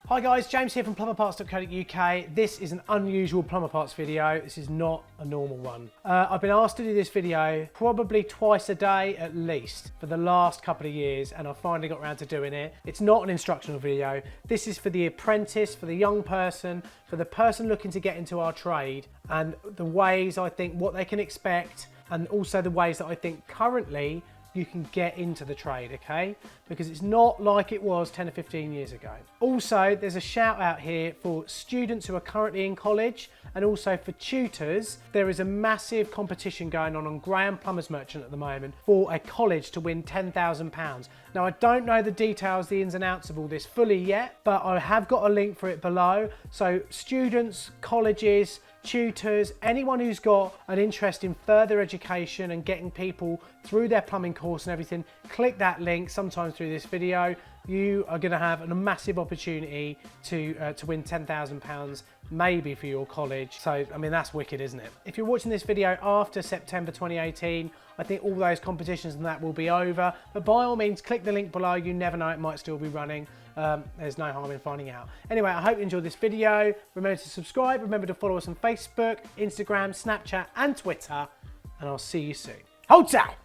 Hi guys, James here from plumberparts.co.uk. This is an unusual plumber parts video. This is not a normal one. I've been asked to do this video probably twice a day at least for the last couple of years, and I finally got around to doing it. It's not an instructional video. This is for the apprentice, for the young person, for the person looking to get into our trade, and the ways I think what they can expect, and also the ways that I think currently you can get into the trade, okay? Because it's not like it was 10 or 15 years ago. Also, there's a shout out here for students who are currently in college, and also for tutors. There is a massive competition going on Graham Plumbers Merchant at the moment for a college to win £10,000. Now, I don't know the details, the ins and outs of all this fully yet, but I have got a link for it below. So students, colleges, tutors, anyone who's got an interest in further education and getting people through their plumbing course and everything, click that link sometime through this video. You are going to have a massive opportunity to win £10,000 maybe for your college. So, I mean, that's wicked, isn't it? If you're watching this video after September 2018, I think all those competitions and that will be over. But by all means, click the link below. You never know, it might still be running. There's no harm in finding out. Anyway, I hope you enjoyed this video. Remember to subscribe. Remember to follow us on Facebook, Instagram, Snapchat, and Twitter. And I'll see you soon. Hold tight!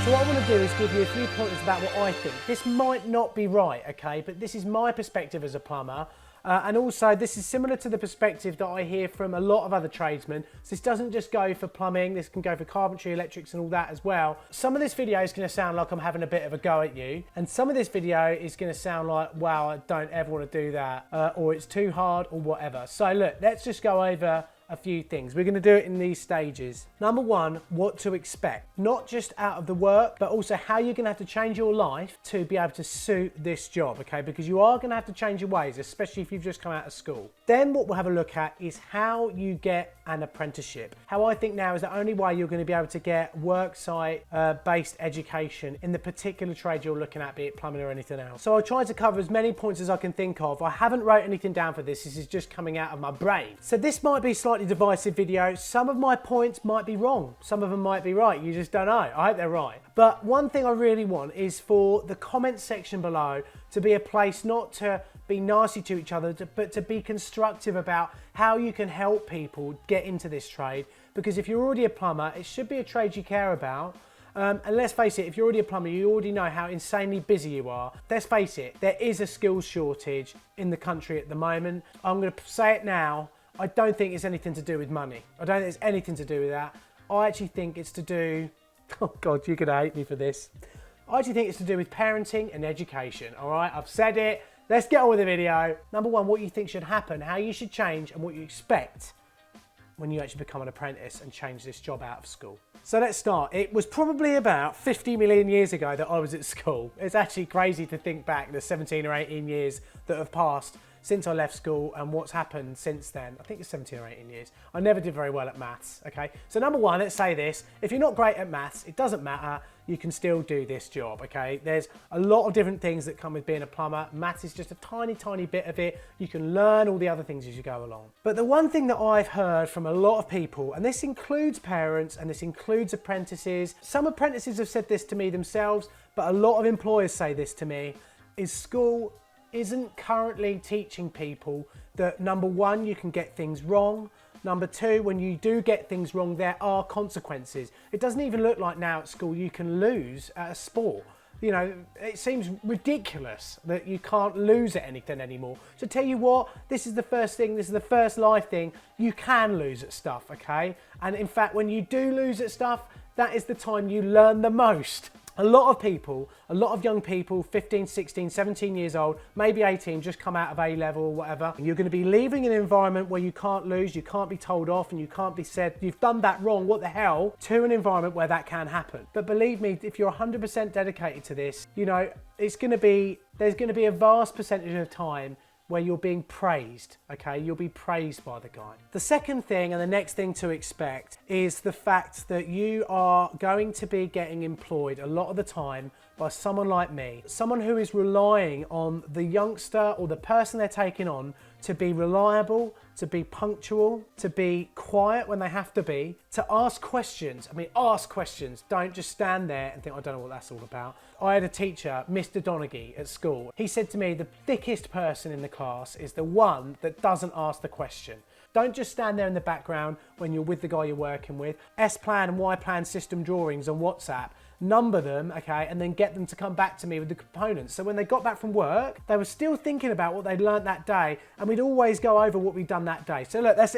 So what I want to do is give you a few pointers about what I think. This might not be right, okay, but this is my perspective as a plumber. And also, this is similar to the perspective that I hear from a lot of other tradesmen. So this doesn't just go for plumbing, this can go for carpentry, electrics and all that as well. Some of this video is going to sound like I'm having a bit of a go at you. And some of this video is going to sound like, wow, I don't ever want to do that. Or it's too hard or whatever. So look, let's just go over a few things. We're going to do it in these stages. Number one, what to expect. Not just out of the work, but also how you're going to have to change your life to be able to suit this job, okay? Because you are going to have to change your ways, especially if you've just come out of school. Then what we'll have a look at is how you get an apprenticeship. How I think now is the only way you're going to be able to get worksite based education in the particular trade you're looking at, be it plumbing or anything else. So I'll try to cover as many points as I can think of. I haven't wrote anything down for this. This is just coming out of my brain. So this might be slightly divisive video. Some of my points might be wrong. Some of them might be right. You just don't know. I hope they're right. But one thing I really want is for the comment section below to be a place not to be nasty to each other, but to be constructive about how you can help people get into this trade. Because if you're already a plumber, it should be a trade you care about. And let's face it, if you're already a plumber, you already know how insanely busy you are. Let's face it, there is a skills shortage in the country at the moment. I'm going to say it now. I don't think it's anything to do with money. I don't think it's anything to do with that. I actually think it's to do... Oh God, you're going to hate me for this. I actually think it's to do with parenting and education, all right? I've said it. Let's get on with the video. Number one, what you think should happen, how you should change, and what you expect when you actually become an apprentice and change this job out of school. So let's start. It was probably about 50 million years ago that I was at school. It's actually crazy to think back the 17 or 18 years that have passed since I left school and what's happened since then. I think it's 17 or 18 years. I never did very well at maths, okay? So number one, let's say this. If you're not great at maths, it doesn't matter. You can still do this job, okay? There's a lot of different things that come with being a plumber. Maths is just a tiny, tiny bit of it. You can learn all the other things as you go along. But the one thing that I've heard from a lot of people, and this includes parents and this includes apprentices, some apprentices have said this to me themselves, but a lot of employers say this to me, is school isn't currently teaching people that, number one, you can get things wrong. Number two, when you do get things wrong, there are consequences. It doesn't even look like now at school you can lose at a sport. You know, it seems ridiculous that you can't lose at anything anymore. So tell you what, this is the first thing, this is the first life thing. You can lose at stuff, okay? And in fact, when you do lose at stuff, that is the time you learn the most. A lot of people, a lot of young people, 15, 16, 17 years old, maybe 18, just come out of A-level or whatever. And you're going to be leaving an environment where you can't lose, you can't be told off, and you can't be said, you've done that wrong, what the hell, to an environment where that can happen. But believe me, if you're 100% dedicated to this, you know, there's going to be a vast percentage of time where you're being praised, okay? You'll be praised by the guy. The second thing and the next thing to expect is the fact that you are going to be getting employed a lot of the time by someone like me, someone who is relying on the youngster or the person they're taking on to be reliable, to be punctual, to be quiet when they have to be, to ask questions. I mean, ask questions. Don't just stand there and think, I don't know what that's all about. I had a teacher, Mr. Donaghy, at school. He said to me, the thickest person in the class is the one that doesn't ask the question. Don't just stand there in the background when you're with the guy you're working with. S-plan and Y-plan system drawings on WhatsApp. Number them, okay, and then get them to come back to me with the components. So when they got back from work, they were still thinking about what they'd learnt that day, and we'd always go over what we'd done that day. So look, that's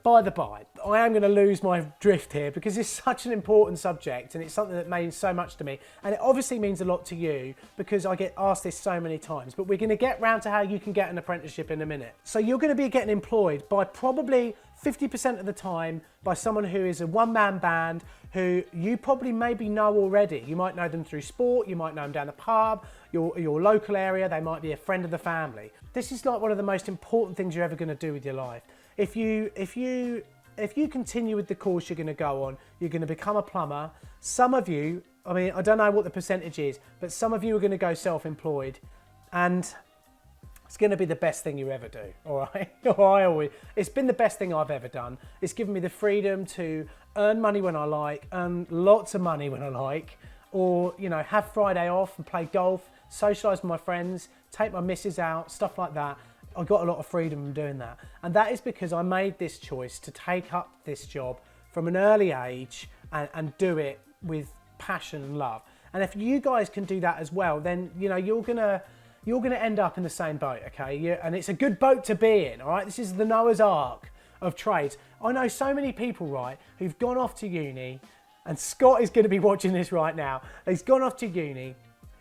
by the by. I am going to lose my drift here because it's such an important subject and it's something that means so much to me. And it obviously means a lot to you because I get asked this so many times. But we're going to get round to how you can get an apprenticeship in a minute. So you're going to be getting employed by probably 50% of the time by someone who is a one-man band who you probably maybe know already. You might know them through sport, you might know them down the pub, your local area, they might be a friend of the family. This is like one of the most important things you're ever going to do with your life. If you continue with the course you're going to go on, you're going to become a plumber. Some of you, I mean, I don't know what the percentage is, but some of you are going to go self-employed, and it's going to be the best thing you ever do, all right? It's been the best thing I've ever done. It's given me the freedom to earn money when I like, earn lots of money when I like, or, you know, have Friday off and play golf, socialise with my friends, take my missus out, stuff like that. I got a lot of freedom from doing that. And that is because I made this choice to take up this job from an early age and do it with passion and love. And if you guys can do that as well, then, you know, you're gonna end up in the same boat, okay? And it's a good boat to be in, all right? This is the Noah's Ark of trades. I know so many people, right, who've gone off to uni, and Scott is gonna be watching this right now. He's gone off to uni,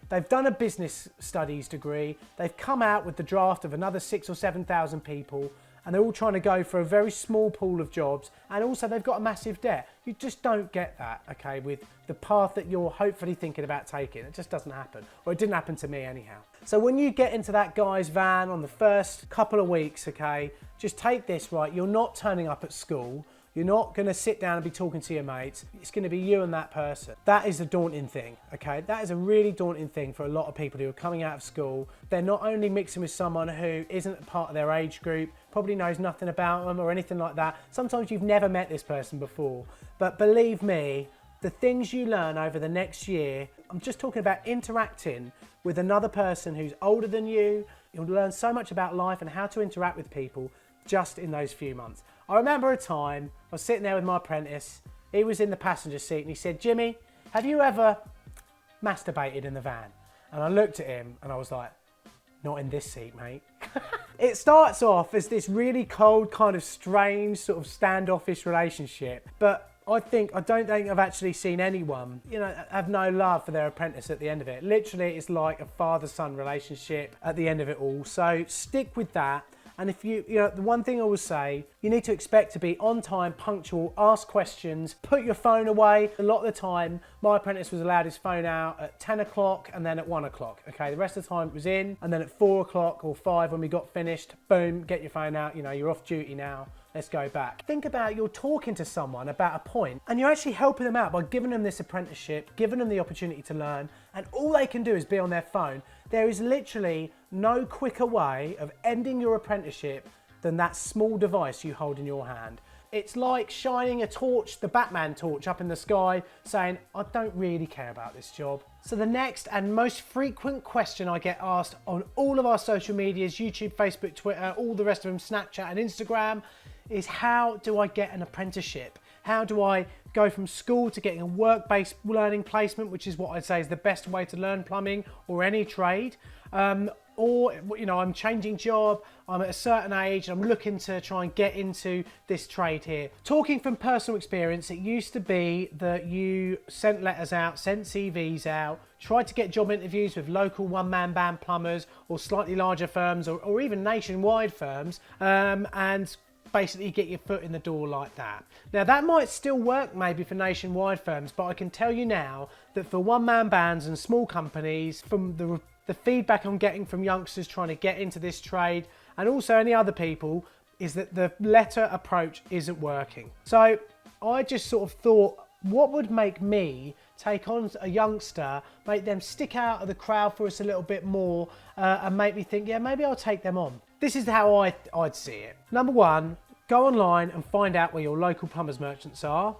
they've done a business studies degree, they've come out with the draft of another 6,000 or 7,000 people, and they're all trying to go for a very small pool of jobs, and also they've got a massive debt. You just don't get that, okay, with the path that you're hopefully thinking about taking. It just doesn't happen, or it didn't happen to me anyhow. So when you get into that guy's van on the first couple of weeks, okay, just take this, right, you're not turning up at school, you're not going to sit down and be talking to your mates. It's going to be you and that person. That is a daunting thing, okay? That is a really daunting thing for a lot of people who are coming out of school. They're not only mixing with someone who isn't part of their age group, probably knows nothing about them or anything like that. Sometimes you've never met this person before. But believe me, the things you learn over the next year, I'm just talking about interacting with another person who's older than you. You'll learn so much about life and how to interact with people just in those few months. I remember a time, I was sitting there with my apprentice, he was in the passenger seat and he said, Jimmy, have you ever masturbated in the van? And I looked at him and I was like, not in this seat, mate. It starts off as this really cold, kind of strange, sort of standoffish relationship, but I don't think I've actually seen anyone, you know, have no love for their apprentice at the end of it. Literally, it's like a father-son relationship at the end of it all. So stick with that. And if you know, the one thing I will say, you need to expect to be on time, punctual, ask questions, put your phone away. A lot of the time, my apprentice was allowed his phone out at 10 o'clock and then at 1 o'clock. Okay, the rest of the time it was in, and then at 4 o'clock or 5 when we got finished, boom, get your phone out, you know, you're off duty now. Let's go back. Think about you're talking to someone about a point and you're actually helping them out by giving them this apprenticeship, giving them the opportunity to learn, and all they can do is be on their phone. There is literally no quicker way of ending your apprenticeship than that small device you hold in your hand. It's like shining a torch, the Batman torch, up in the sky, saying, I don't really care about this job. So the next and most frequent question I get asked on all of our social medias, YouTube, Facebook, Twitter, all the rest of them, Snapchat and Instagram, is how do I get an apprenticeship? How do I go from school to getting a work-based learning placement, which is what I'd say is the best way to learn plumbing or any trade? Or, you know, I'm changing job, I'm at a certain age, and I'm looking to try and get into this trade here. Talking from personal experience, it used to be that you sent letters out, sent CVs out, tried to get job interviews with local one-man band plumbers or slightly larger firms or even nationwide firms, and basically get your foot in the door like that. Now that might still work maybe for nationwide firms, but I can tell you now that for one-man bands and small companies, from the feedback I'm getting from youngsters trying to get into this trade, and also any other people, is that the letter approach isn't working. So I just sort of thought, what would make me take on a youngster, make them stick out of the crowd for us a little bit more, and make me think, yeah, maybe I'll take them on. This is how I'd see it. Number one, go online and find out where your local plumbers merchants are.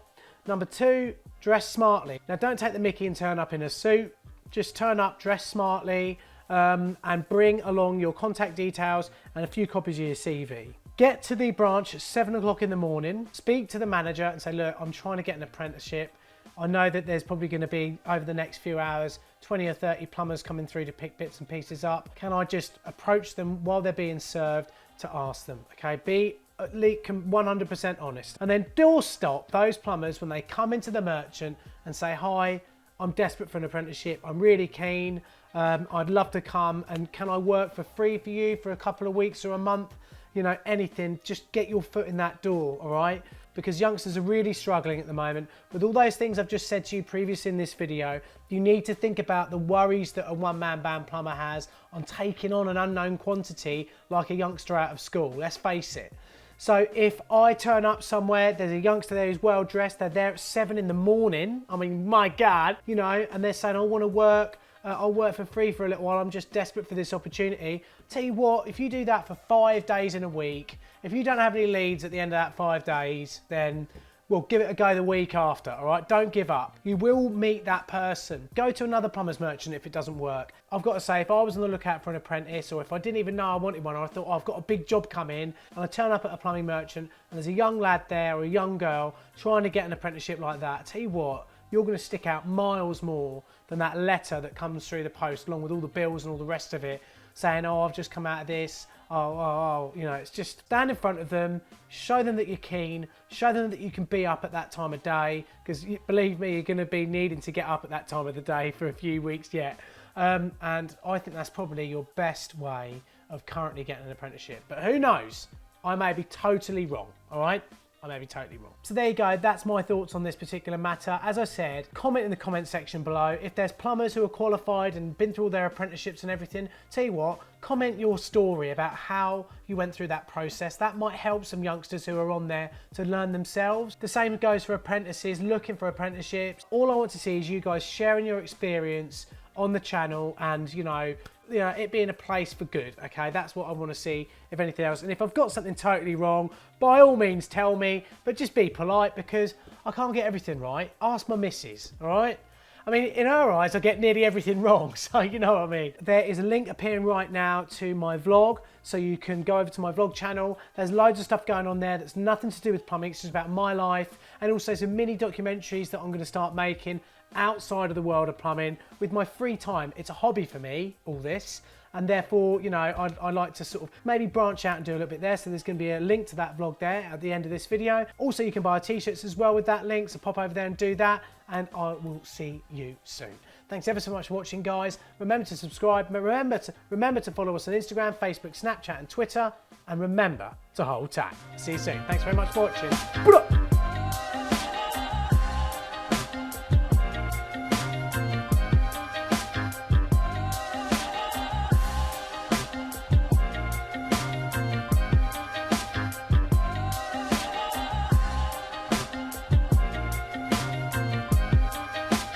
Number two, dress smartly. Now don't take the mickey and turn up in a suit. Just turn up, dress smartly, and bring along your contact details and a few copies of your CV. Get to the branch at 7 o'clock in the morning, speak to the manager and say, look, I'm trying to get an apprenticeship. I know that there's probably going to be, over the next few hours, 20 or 30 plumbers coming through to pick bits and pieces up. Can I just approach them while they're being served to ask them? Okay, be at least 100% honest. And then doorstop those plumbers when they come into the merchant and say, hi, I'm desperate for an apprenticeship. I'm really keen. I'd love to come, and can I work for free for you for a couple of weeks or a month? You know, anything, just get your foot in that door, all right? Because youngsters are really struggling at the moment. With all those things I've just said to you previously in this video, you need to think about the worries that a one-man band plumber has on taking on an unknown quantity like a youngster out of school, let's face it. So if I turn up somewhere, there's a youngster there who's well dressed, they're there at 7 in the morning, I mean, my God, you know, and they're saying, I want to work, I'll work for free for a little while, I'm just desperate for this opportunity. Tell you what, if you do that for 5 days in a week, if you don't have any leads at the end of that 5 days, then we'll give it a go the week after, all right? Don't give up. You will meet that person. Go to another plumber's merchant if it doesn't work. I've got to say, if I was on the lookout for an apprentice, or if I didn't even know I wanted one, or I thought, oh, I've got a big job coming, and I turn up at a plumbing merchant, and there's a young lad there, or a young girl, trying to get an apprenticeship like that, I tell you what, you're going to stick out miles more than that letter that comes through the post, along with all the bills and all the rest of it, saying, oh, I've just come out of this, you know, it's just stand in front of them, show them that you're keen, show them that you can be up at that time of day, because believe me, you're going to be needing to get up at that time of the day for a few weeks yet. And I think that's probably your best way of currently getting an apprenticeship. But who knows? I may be totally wrong, all right? I may be totally wrong. So there you go, that's my thoughts on this particular matter. As I said, comment in the comment section below. If there's plumbers who are qualified and been through all their apprenticeships and everything, tell you what, comment your story about how you went through that process. That might help some youngsters who are on there to learn themselves. The same goes for apprentices looking for apprenticeships. All I want to see is you guys sharing your experience on the channel, and you know, it being a place for good, okay? That's what I want to see, if anything else. And if I've got something totally wrong, by all means tell me, but just be polite, because I can't get everything right. Ask my missus, all right? I mean, in her eyes, I get nearly everything wrong, so you know what I mean. There is a link appearing right now to my vlog, so you can go over to my vlog channel. There's loads of stuff going on there that's nothing to do with plumbing, it's just about my life, and also some mini documentaries that I'm going to start making outside of the world of plumbing with my free time. It's a hobby for me, all this, and therefore, you know, I like to sort of maybe branch out and do a little bit there. So there's going to be a link to that vlog there at the end of this video. Also, you can buy t-shirts as well with that link, so pop over there and do that, and I will see you soon. Thanks ever so much for watching, guys. Remember to subscribe, remember to follow us on Instagram, Facebook, Snapchat and Twitter, and remember to hold tight. See you soon. Thanks very much for watching.